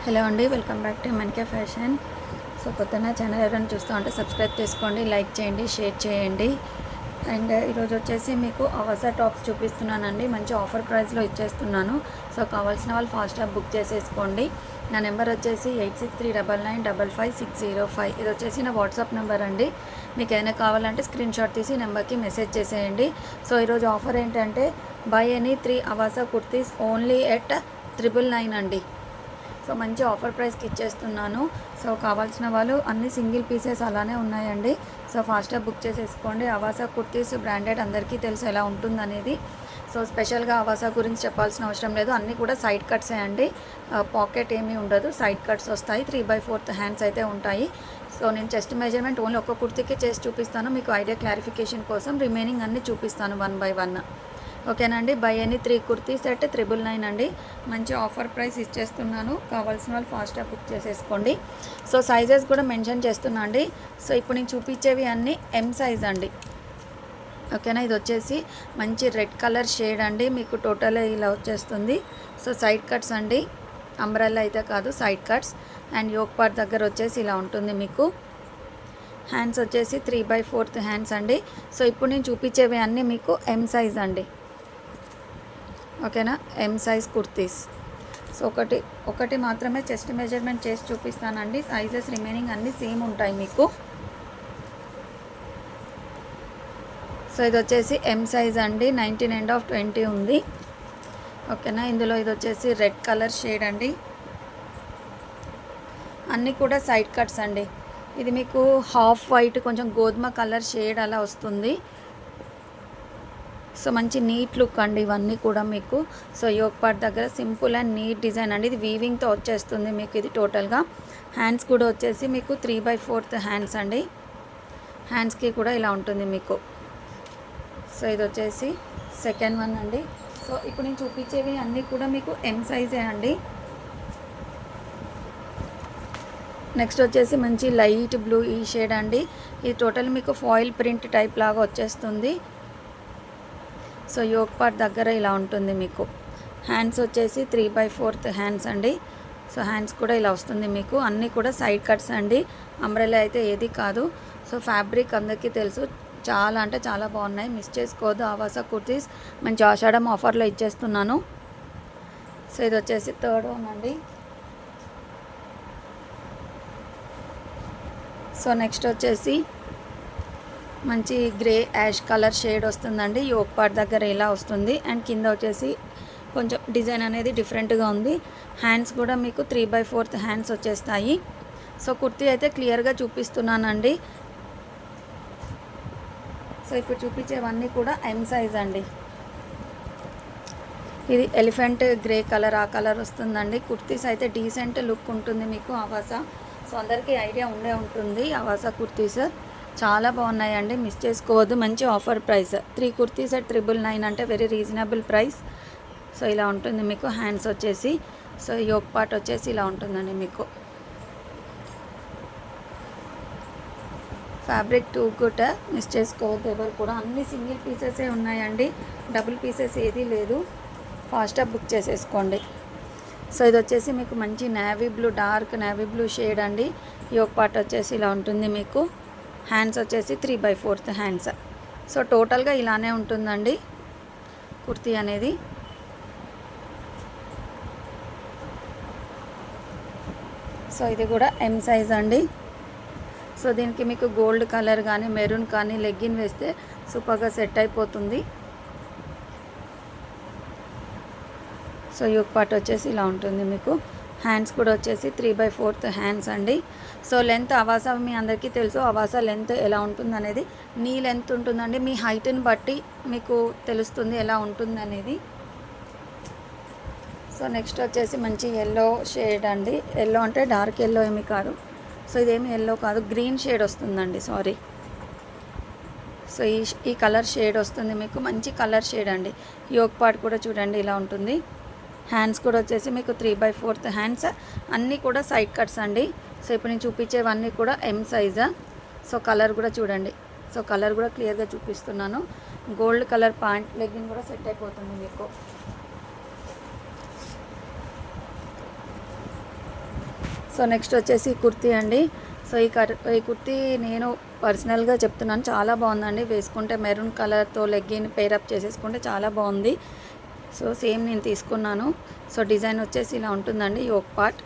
Hello అండి, welcome back to మన్కే fashion. So కొత్తగా ఛానల్ ఎవరైనా చూస్తూ ఉంటే సబ్స్క్రైబ్ చేసుకోండి, లైక్ చేయండి, షేర్ చేయండి. అండ్ ఈరోజు వచ్చేసి మీకు అవసా టాప్స్ చూపిస్తున్నానండి. మంచి ఆఫర్ ప్రైస్లో ఇచ్చేస్తున్నాను. సో కావాల్సిన వాళ్ళు ఫాస్ట్గా బుక్ చేసేసుకోండి. నా నెంబర్ వచ్చేసి 8639955605. ఇది వచ్చేసి నా వాట్సాప్ నెంబర్ అండి. మీకు ఏదైనా కావాలంటే స్క్రీన్ షాట్ తీసి నెంబర్కి మెసేజ్ చేసేయండి. సో ఈరోజు ఆఫర్ ఏంటంటే by any 3 అవసా kurtis only at 999 అండి. సో మంచి ఆఫర్ ప్రైస్కి ఇచ్చేస్తున్నాను. సో కావాల్సిన వాళ్ళు అన్ని సింగిల్ పీసెస్ అలానే ఉన్నాయండి. సో ఫాస్ట్గా బుక్ చేసేసుకోండి. అవాసా కుర్తీస్ బ్రాండెడ్ అందరికీ తెలుసు ఎలా ఉంటుందనేది. సో స్పెషల్గా అవాసా గురించి చెప్పాల్సిన అవసరం లేదు. అన్నీ కూడా సైడ్ కట్సే అండి. పాకెట్ ఏమీ ఉండదు, సైడ్ కట్స్ వస్తాయి. 3/4 హ్యాండ్స్ అయితే ఉంటాయి. సో నేను చెస్ట్ మెజర్మెంట్ ఓన్లీ ఒక్క కుర్తీకి చేసి చూపిస్తాను, మీకు ఐడియా క్లారిఫికేషన్ కోసం. రిమైనింగ్ అన్నీ చూపిస్తాను 1 by 1. ఓకేనండి. బై ఎనీ 3 కుర్తీస్ at 999 అండి. మంచి ఆఫర్ ప్రైస్ ఇచ్చేస్తున్నాను. కావాల్సిన వాళ్ళు ఫాస్ట్గా బుక్ చేసేసుకోండి. సో సైజెస్ కూడా మెన్షన్ చేస్తున్నా అండి. సో ఇప్పుడు నేను చూపించేవి అన్నీ M సైజ్ అండి. ఓకేనా. ఇది వచ్చేసి మంచి రెడ్ కలర్ షేడ్ అండి. మీకు టోటల్ ఇలా వచ్చేస్తుంది. సో సైడ్ కట్స్ అండి, అంబ్రెల్లా అయితే కాదు, side cuts. And yoke part దగ్గర వచ్చేసి ఇలా ఉంటుంది మీకు. హ్యాండ్స్ వచ్చేసి 3/4 హ్యాండ్స్ అండి. సో ఇప్పుడు నేను చూపించేవి అన్నీ మీకు M సైజ్ అండి. ఓకేనా, M సైజ్ కుర్తీస్. సో ఒకటి మాత్రమే చెస్ట్ మెజర్మెంట్ చేసి చూపిస్తానండి. సైజెస్ రిమైనింగ్ అన్నీ సేమ్ ఉంటాయి మీకు. సో ఇది వచ్చేసి M సైజ్ అండి. 19 end of 20 ఉంది. ఓకేనా. ఇందులో ఇది వచ్చేసి రెడ్ కలర్ షేడ్ అండి. అన్నీ కూడా సైడ్ కట్స్ అండి. ఇది మీకు హాఫ్ వైట్ కొంచెం గోధుమ కలర్ షేడ్ అలా వస్తుంది. సో మంచి నీట్ లుక్ అండి ఇవన్నీ కూడా మీకు. సో యోక్ పార్ట్ దగ్గర సింపుల్ అండ్ నీట్ డిజైన్ అండి. ఇది వీవింగ్తో వచ్చేస్తుంది మీకు. ఇది టోటల్గా హ్యాండ్స్ కూడా వచ్చేసి మీకు 3/4 హ్యాండ్స్ అండి. హ్యాండ్స్కి కూడా ఇలా ఉంటుంది మీకు. సో ఇది వచ్చేసి సెకండ్ వన్ అండి. సో ఇప్పుడు నేను చూపించేవి అన్నీ కూడా మీకు M సైజే అండి. నెక్స్ట్ వచ్చేసి మంచి లైట్ బ్లూ ఈ షేడ్ అండి. ఇది టోటల్ మీకు ఫాయిల్ ప్రింట్ టైప్ లాగా వచ్చేస్తుంది. సో యోక్ పార్ట్ దగ్గర ఇలా ఉంటుంది మీకు. హ్యాండ్స్ వచ్చేసి 3/4 హ్యాండ్స్ అండి. సో హ్యాండ్స్ కూడా ఇలా వస్తుంది మీకు. అన్నీ కూడా సైడ్ కట్స్ అండి. అంబ్రెల్లా అయితే ఏది కాదు. సో ఫ్యాబ్రిక్ అందరికీ తెలుసు, చాలా అంటే చాలా బాగున్నాయి. మిస్ చేసుకోవద్దు. ఆవాసా కుర్తీస్ మంచి ఆషాఢం ఆఫర్లో ఇచ్చేస్తున్నాను. సో ఇది వచ్చేసి థర్డ్ వన్ అండి. సో నెక్స్ట్ వచ్చేసి మంచి గ్రే యాష్ కలర్ షేడ్ వస్తుందండి. యోక్ పార్ట్ దగ్గర ఇలా వస్తుంది. అండ్ కింద వచ్చేసి కొంచెం డిజైన్ అనేది డిఫరెంట్గా ఉంది. హ్యాండ్స్ కూడా మీకు 3/4 హ్యాండ్స్ వచ్చేస్తాయి. సో కుర్తీ అయితే క్లియర్గా చూపిస్తున్నానండి. సో ఇప్పుడు చూపించేవన్నీ కూడా M సైజ్ అండి. ఇది ఎలిఫెంట్ గ్రే కలర్ ఆ కలర్ వస్తుందండి. కుర్తీస్ అయితే డీసెంట్ లుక్ ఉంటుంది మీకు ఆవాసా. సో అందరికీ ఐడియా ఉండే ఉంటుంది ఆవాసా కుర్తీస్. చాలా బాగున్నాయండి, మిస్ చేసుకోవద్దు. మంచి ఆఫర్ ప్రైస్. 3 కుర్తీస్ at 999 అంటే వెరీ రీజనబుల్ ప్రైస్. సో ఇలా ఉంటుంది మీకు. హ్యాండ్స్ వచ్చేసి సో యోక్ పార్ట్ వచ్చేసి ఇలా ఉంటుందండి మీకు. ఫ్యాబ్రిక్ టూ గుడ్, మిస్ చేసుకోవద్దు ఎవరు కూడా. అన్ని సింగిల్ పీసెసే ఉన్నాయండి, డబుల్ పీసెస్ ఏదీ లేదు. ఫాస్ట్గా బుక్ చేసేసుకోండి. సో ఇది వచ్చేసి మీకు మంచి navy blue, dark navy blue shade అండి. యోక్ పార్ట్ వచ్చేసి ఇలా ఉంటుంది మీకు. హ్యాండ్స్ వచ్చేసి 3/4 హ్యాండ్స్. సో టోటల్గా ఇలానే ఉంటుందండి కుర్తీ అనేది. సో ఇది కూడా M సైజ్ అండి. సో దీనికి మీకు గోల్డ్ కలర్ కానీ మెరూన్ కానీ లెగ్గిన్ వేస్తే సూపర్గా సెట్ అయిపోతుంది. సో యోక్ పార్ట్ వచ్చేసి ఇలా ఉంటుంది మీకు. హ్యాండ్స్ కూడా వచ్చేసి 3/4 హ్యాండ్స్ అండి. సో లెంత్ అవాసా మీ అందరికీ తెలుసు, అవాసా లెంత్ ఎలా ఉంటుంది అనేది. నీ లెంత్ ఉంటుందండి, మీ హైట్ని బట్టి మీకు తెలుస్తుంది ఎలా ఉంటుంది అనేది. సో నెక్స్ట్ వచ్చేసి మంచి ఎల్లో షేడ్ అండి. ఎల్లో అంటే డార్క్ ఎల్లో ఏమీ కాదు. సో ఇదేమి ఎల్లో కాదు, గ్రీన్ షేడ్ వస్తుందండి, సారీ. సో ఈ కలర్ షేడ్ వస్తుంది మీకు. మంచి కలర్ షేడ్ అండి. యోక్ పార్ట్ కూడా చూడండి ఇలా ఉంటుంది. హ్యాండ్స్ కూడా వచ్చేసి మీకు 3/4 హ్యాండ్స్. అన్నీ కూడా సైడ్ కట్స్ అండి. సో ఇప్పుడు నేను చూపించేవన్నీ కూడా M సైజా. సో కలర్ కూడా చూడండి. సో కలర్ కూడా క్లియర్గా చూపిస్తున్నాను. గోల్డ్ కలర్ ప్యాంట్ లెగ్గిన్ కూడా సెట్ అయిపోతుంది మీకు. సో నెక్స్ట్ వచ్చేసి కుర్తీ అండి. సో ఈ కుర్తీ నేను పర్సనల్గా చెప్తున్నాను, చాలా బాగుందండి. వేసుకుంటే మెరూన్ కలర్తో లెగ్గిన్ పేరప్ చేసేసుకుంటే చాలా బాగుంది. సో సేమ్ నేను తీసుకున్నాను. సో డిజైన్ వచ్చేసి ఇలా ఉంటుందండి. యోక్ పార్ట్,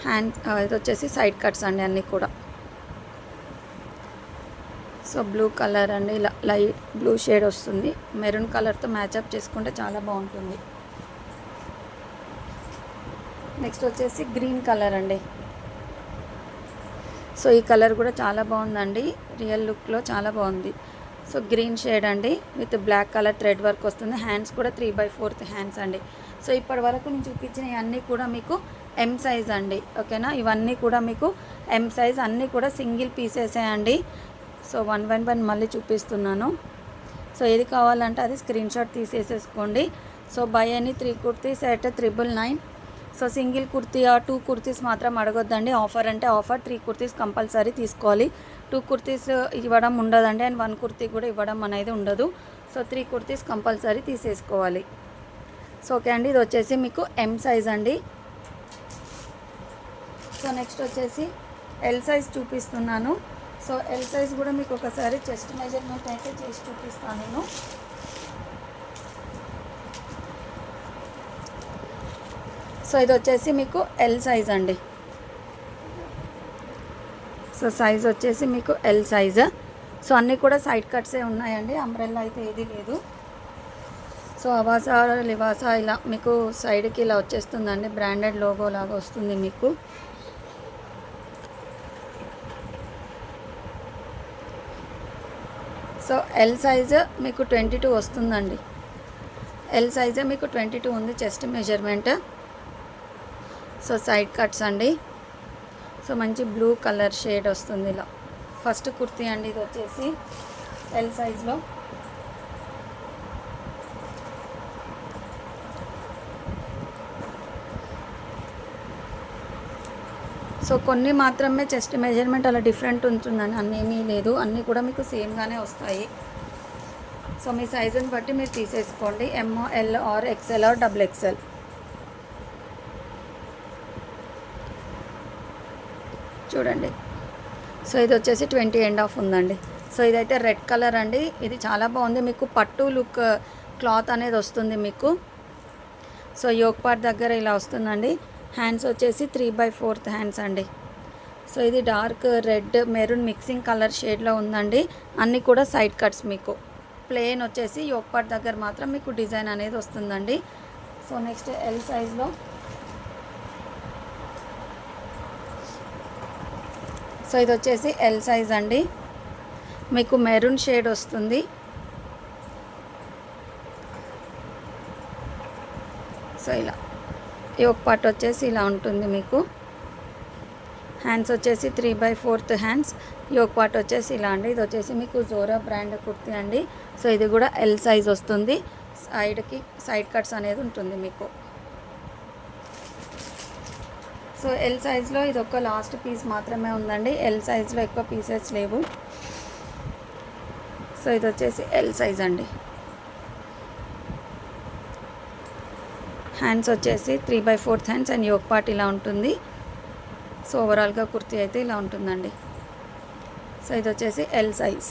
హ్యాండ్ ఇది వచ్చేసి సైడ్ కట్స్ అండి అన్నీ కూడా. సో బ్లూ కలర్ అండి, ఇలా లైట్ బ్లూ షేడ్ వస్తుంది. మెరూన్ కలర్తో మ్యాచప్ చేసుకుంటే చాలా బాగుంటుంది. నెక్స్ట్ వచ్చేసి గ్రీన్ కలర్ అండి. సో ఈ కలర్ కూడా చాలా బాగుందండి, రియల్ లుక్లో చాలా బాగుంది. సో గ్రీన్ షేడ్ అండి with black colour thread work వస్తుంది. హ్యాండ్స్ కూడా 3/4 హ్యాండ్స్ అండి. సో ఇప్పటి వరకు నేను చూపించిన అన్నీ కూడా మీకు ఎం సైజ్ అండి, ఓకేనా. ఇవన్నీ కూడా మీకు ఎం సైజ్, అన్నీ కూడా సింగిల్ పీసెసే అండి. సో వన్ బై వన్ మళ్ళీ చూపిస్తున్నాను. సో ఏది కావాలంటే అది స్క్రీన్ షాట్ తీసేసేసుకోండి. So buy any 3 kurtis at 999. So single kurti 2 kurtis మాత్రం అడగొద్దండి. ఆఫర్ అంటే ఆఫర్, 3 కుర్తీస్ కంపల్సరీ తీసుకోవాలి. 2 కుర్తీస్ ఇవ్వడం ఉండదండి, అండ్ 1 కుర్తీ కూడా ఇవ్వడం అనేది ఉండదు. సో 3 కుర్తీస్ కంపల్సరీ తీసేసుకోవాలి. సో ఓకే అండి, ఇది వచ్చేసి మీకు ఎం సైజ్ అండి. సో నెక్స్ట్ వచ్చేసి ఎల్ సైజ్ చూపిస్తున్నాను. సో ఎల్ సైజ్ కూడా మీకు ఒకసారి చెస్ట్ మెజర్మెంట్ అయితే చేసి చూపిస్తాను నేను. సో ఇది వచ్చేసి మీకు ఎల్ సైజ్ అండి. సో సైజ్ వచ్చేసి మీకు ఎల్ సైజ్. సో అన్నీ కూడా సైడ్ కట్సే ఉన్నాయండి, అంబ్రెల్లా అయితే ఏది లేదు. సో అవాసా లివాసా ఇలా మీకు సైడ్కి ఇలా వచ్చేస్తుందండి, బ్రాండెడ్ లోగో లాగా వస్తుంది మీకు. సో ఎల్ సైజ్ మీకు 22 వస్తుందండి. ఎల్ సైజే మీకు 22 ఉంది chest measurement. So side cuts అండి. సో మంచి బ్లూ కలర్ షేడ్ వస్తుంది ఇలా. ఫస్ట్ కుర్తీ అండి ఇది వచ్చేసి ఎల్ సైజ్లో. సో కొన్ని మాత్రమే చెస్ట్ మెజర్మెంట్ అలా డిఫరెంట్ ఉంటుందని అన్నీ ఏమీ లేదు, అన్నీ కూడా మీకు సేమ్గానే వస్తాయి. సో మీ సైజుని బట్టి మీరు తీసేసుకోండి, M or, L or XL or XXL. చూడండి. సో ఇది వచ్చేసి 20 ఎండ్ ఆఫ్ ఉందండి. సో ఇదైతే రెడ్ కలర్ అండి, ఇది చాలా బాగుంది. మీకు పట్టు లుక్ క్లాత్ అనేది వస్తుంది మీకు. సో యోక్ పార్ట్ దగ్గర ఇలా వస్తుందండి. హ్యాండ్స్ వచ్చేసి 3/4 హ్యాండ్స్ అండి. సో ఇది dark red maroon mixing colour షేడ్లో ఉందండి. అన్నీ కూడా సైడ్ కట్స్ మీకు. ప్లెయిన్ వచ్చేసి యోక్ పార్ట్ దగ్గర మాత్రం మీకు డిజైన్ అనేది వస్తుందండి. సో నెక్స్ట్ ఎల్ సైజ్లో. సో ఇది వచ్చేసి ఎల్ సైజ్ అండి, మీకు మెరూన్ షేడ్ వస్తుంది. సో ఇలా యోక్ పార్ట్ వచ్చేసి ఇలా ఉంటుంది మీకు. హ్యాండ్స్ వచ్చేసి 3/4 హ్యాండ్స్, యోక్ పార్ట్ వచ్చేసి ఇలా అండి. ఇది వచ్చేసి మీకు జోరా బ్రాండ్ కుర్తీ అండి. సో ఇది కూడా ఎల్ సైజ్ వస్తుంది. సైడ్కి సైడ్ కట్స్ అనేది ఉంటుంది మీకు. సో ఎల్ సైజ్లో ఇది ఒక లాస్ట్ పీస్ మాత్రమే ఉందండి, ఎల్ సైజ్లో ఎక్కువ పీసెస్ లేవు. సో ఇది వచ్చేసి ఎల్ సైజ్ అండి. హ్యాండ్స్ వచ్చేసి 3/4 హ్యాండ్స్ అండ్ యోక్ పార్ట్ ఇలా ఉంటుంది. సో ఓవరాల్గా కుర్తీ అయితే ఇలా ఉంటుందండి. సో ఇది వచ్చేసి L size.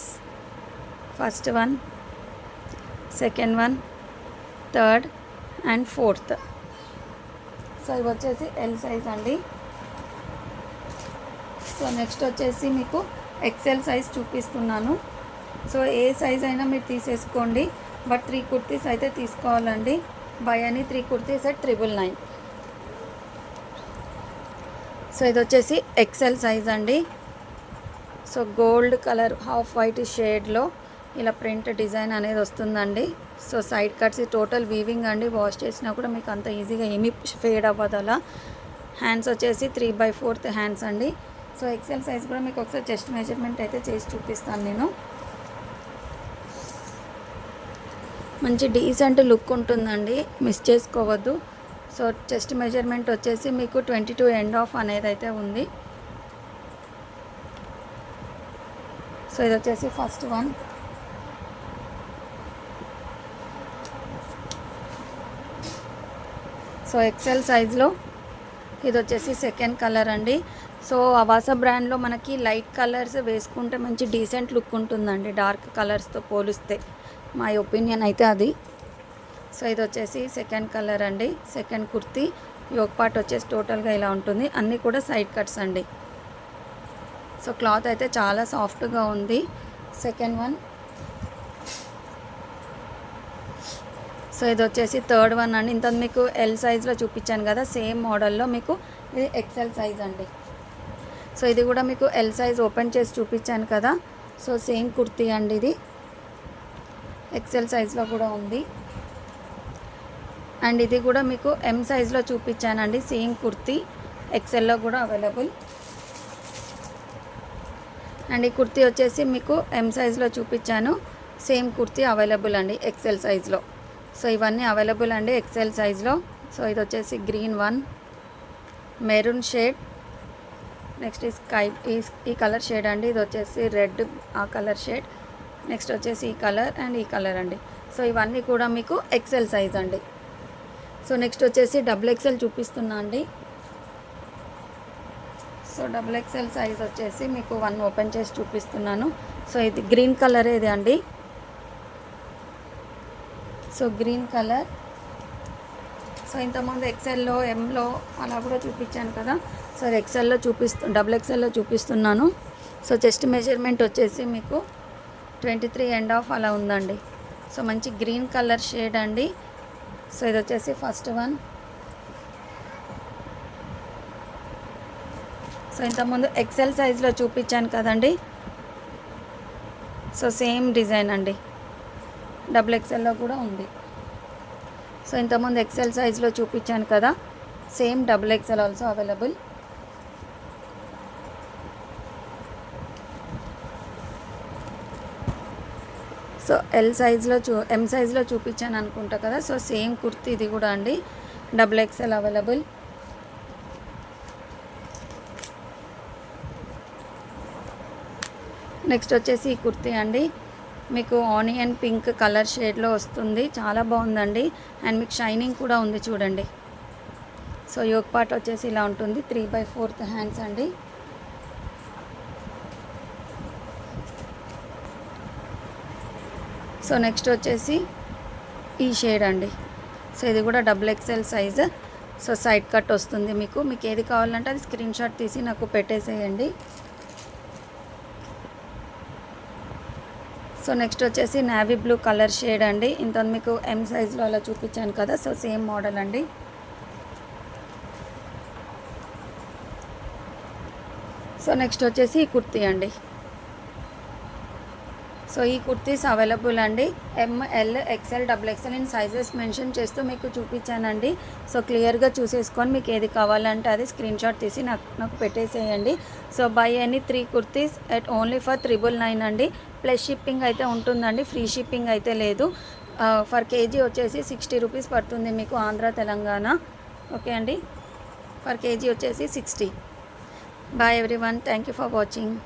First one, second one, third and fourth. So ఇవి వచ్చేసి ఎల్ సైజ్ అండి. సో నెక్స్ట్ వచ్చేసి మీకు ఎక్సెల్ సైజ్ చూపిస్తున్నాను. సో ఏ సైజ్ అయినా మీరు తీసేసుకోండి, బట్ 3 కుర్తీస్ అయితే తీసుకోవాలండి. బై అని 3 కుర్తీస్ at 999. సో ఇది వచ్చేసి ఎక్సెల్ సైజ్ అండి. So gold colour half white షేడ్లో ఇలా ప్రింట్ డిజైన్ అనేది వస్తుందండి. So side cuts total weaving అండి, వాష్ చేసినా కూడా మీకు అంత ఈజీగా ఏమీ ఫేడ్ అవ్వదు అలా. హ్యాండ్స్ వచ్చేసి 3/4 హ్యాండ్స్ అండి. సో ఎక్సెల్ సైజ్ కూడా మీకు ఒకసారి చెస్ట్ మెజర్మెంట్ అయితే చేసి చూపిస్తాను నేను. మంచి డీసెంట్ లుక్ ఉంటుందండి, మిస్ చేసుకోవద్దు. సో చెస్ట్ మెజర్మెంట్ వచ్చేసి మీకు 22 ఎండ్ ఆఫ్ అనేది అయితే ఉంది. సో ఇది వచ్చేసి ఫస్ట్ వన్. సో ఎక్సెల్ సైజ్లో ఇది వచ్చేసి సెకండ్ కలర్ అండి. సో అవాసా బ్రాండ్లో మనకి లైట్ కలర్స్ వేసుకుంటే మంచి డీసెంట్ లుక్ ఉంటుందండి డార్క్ కలర్స్తో పోలిస్తే, మై ఒపీనియన్ అయితే అది. సో ఇది వచ్చేసి సెకండ్ కలర్ అండి. సెకండ్ కుర్తీ యోక్ పార్ట్ వచ్చేసి టోటల్గా ఇలా ఉంటుంది. అన్నీ కూడా సైడ్ కట్స్ అండి. సో క్లాత్ అయితే చాలా సాఫ్ట్గా ఉంది. Second one. సో ఇది వచ్చేసి థర్డ్ వన్ అండి. ఇంత మీకు ఎల్ సైజ్లో చూపించాను కదా, సేమ్ మోడల్లో మీకు ఇది ఎక్సెల్ సైజ్ అండి. సో ఇది కూడా మీకు ఎల్ సైజ్ ఓపెన్ చేసి చూపించాను కదా, సో సేమ్ కుర్తీ అండి. ఇది ఎక్సెల్ సైజ్లో కూడా ఉంది. అండ్ ఇది కూడా మీకు ఎం సైజ్లో చూపించానండి, సేమ్ కుర్తీ ఎక్సెల్లో కూడా అవైలబుల్. అండ్ ఈ కుర్తీ వచ్చేసి మీకు ఎం సైజ్లో చూపించాను, సేమ్ కుర్తీ అవైలబుల్ అండి ఎక్సెల్ సైజ్లో. సో ఇవన్నీ అవైలబుల్ అండి ఎక్సెల్ సైజ్లో. సో ఇది వచ్చేసి green one, maroon shade, next ఈ స్కై ఈ కలర్ షేడ్ అండి. ఇది వచ్చేసి రెడ్ ఆ కలర్ షేడ్, నెక్స్ట్ వచ్చేసి ఈ కలర్ అండ్ ఈ కలర్ అండి. సో ఇవన్నీ కూడా మీకు ఎక్సెల్ సైజ్ అండి. సో నెక్స్ట్ వచ్చేసి డబుల్ ఎక్సెల్ చూపిస్తున్నా అండి. సో డబుల్ ఎక్సెల్ సైజ్ వచ్చేసి మీకు వన్ ఓపెన్ చేసి చూపిస్తున్నాను. సో ఇది గ్రీన్ కలర్ ఇది అండి. So green colour. సో ఇంతకుముందు ఎక్సెల్లో ఎంలో అలా కూడా చూపించాను కదా, సో ఎక్సెల్లో డబుల్ ఎక్సెల్లో చూపిస్తున్నాను. సో చెస్ట్ మెజర్మెంట్ వచ్చేసి మీకు 23.5 అలా ఉందండి. సో మంచి గ్రీన్ కలర్ షేడ్ అండి. సో ఇది వచ్చేసి ఫస్ట్ వన్. సో ఇంతకుముందు ఎక్సెల్ సైజ్లో చూపించాను కదండి, సో సేమ్ డిజైన్ అండి, డబుల్ ఎక్సెల్లో కూడా ఉంది. సో ఇంతకుముందు ఎక్సెల్ సైజ్లో చూపించాను కదా, same double XL also available. So M సైజ్లో చూపించాను అనుకుంటా కదా, సో సేమ్ కుర్తీ ఇది కూడా అండి, డబుల్ ఎక్సెల్ అవైలబుల్. నెక్స్ట్ వచ్చేసి ఈ కుర్తీ అండి, మీకు ఆనియన్ పింక్ కలర్ షేడ్లో వస్తుంది, చాలా బాగుందండి. అండ్ మీకు షైనింగ్ కూడా ఉంది చూడండి. సో యోక్ పార్ట్ వచ్చేసి ఇలా ఉంటుంది, 3/4 హ్యాండ్స్ అండి. సో నెక్స్ట్ వచ్చేసి ఈ షేడ్ అండి. సో ఇది కూడా double XL size. So side cut వస్తుంది మీకు ఏది కావాలంటే అది స్క్రీన్ షాట్ తీసి నాకు పెట్టేసేయండి. సో నెక్స్ట్ వచ్చేసి నేవీ బ్లూ కలర్ షేడ్ అండి. ఇంత మీకు ఎం సైజ్లో అలా చూపించాను కదా, సో సేమ్ మోడల్ అండి. సో నెక్స్ట్ వచ్చేసి ఈ కుర్తీ అండి. సో ఈ కుర్తీస్ అవైలబుల్ అండి, M L XL double XL in sizes mention చేస్తూ మీకు చూపించానండి. సో క్లియర్గా చూసేసుకొని మీకు ఏది కావాలంటే అది స్క్రీన్ షాట్ తీసి నాకు పెట్టేసేయండి. So buy any 3 kurtis at only for 999 అండి. ప్లస్ షిప్పింగ్ అయితే ఉంటుందండి, ఫ్రీ షిప్పింగ్ అయితే లేదు. ఫర్ కేజీ వచ్చేసి 60 రూపీస్ పడుతుంది మీకు ఆంధ్ర తెలంగాణ. ఓకే అండి, ఫర్ కేజీ వచ్చేసి 60. Bye everyone, thank you for watching.